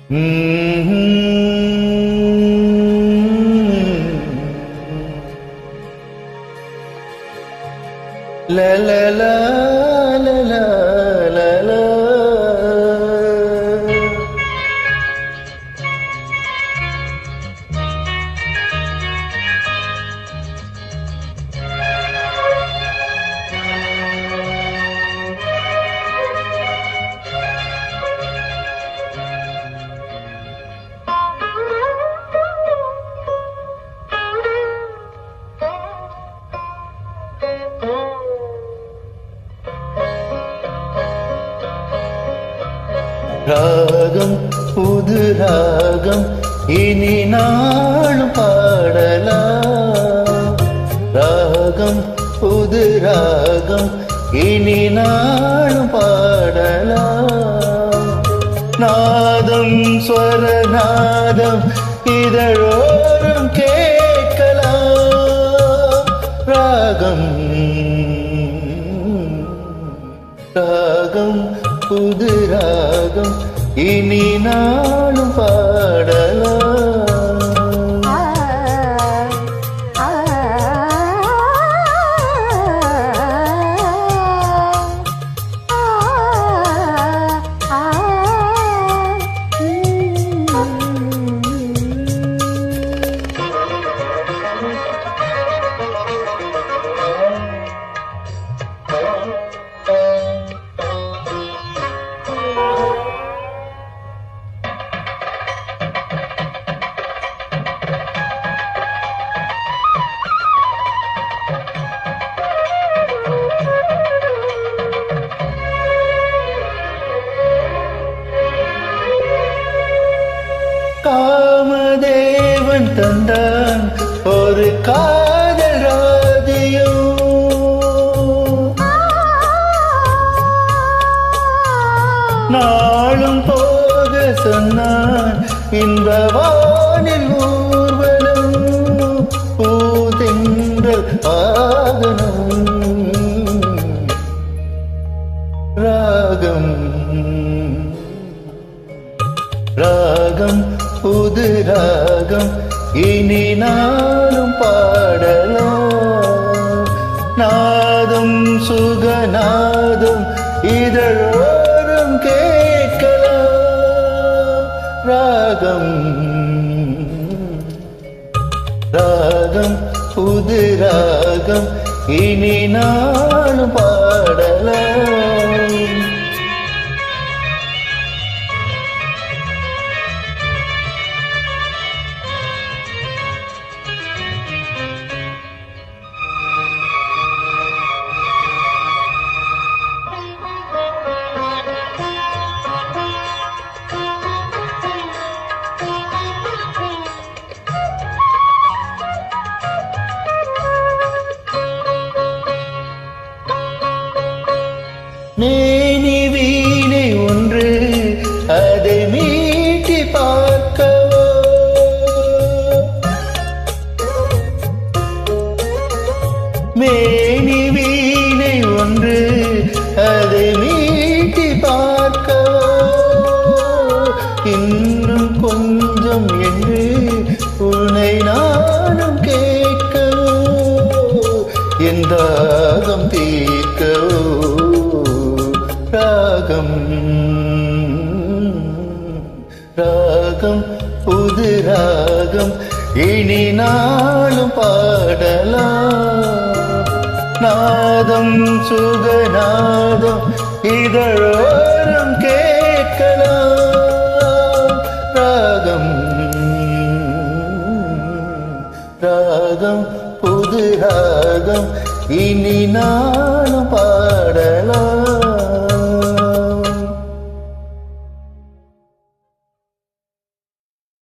La la la la la la la. ராகம் புது ராகம் இனி நாளும் பாடலாம். ராகம் புது ராகம் இனி நாளும் பாடலாம். நாதம் ஸ்வரநாதம் இதழோரம் கேட்கலாம். ராகம் ராகம் புது ராகம் இனி நாளும் பாடலாம். காமதேவன் தந்தான் ஒரு காதல் ராஜ்யம். நாளும் போக சொன்னான் இந்த வானில் ஊர்வலம். பூதென்றல் ஆகணும். ராகம் ராகம் புது ராகம் இனி நாளும் பாடலாம். நாதம் சுகநாதம் இதழோரம் கேட்கலாம். ராகம் ராகம் புது ராகம் இனி நாளும் பாடலாம். மேனி வீணை ஒன்று அதை மீட்டி பார்க்கவோ. மேனி வீணை ஒன்று அதை மீட்டி பார்க்கவோ. இன்னும் கொஞ்சம் என்று உன்னை நானும் கேட்கவோ. என் தாகம் தீர்க்கவோ. ராகம் ராகம் புது ராகம் இனி நாளும் பாடலாம். நாதம் சுகநாதம் இதழோரம் கேட்கலாம். ராகம் ராகம் புது ராகம் இனி நாளும் பாடலாம்.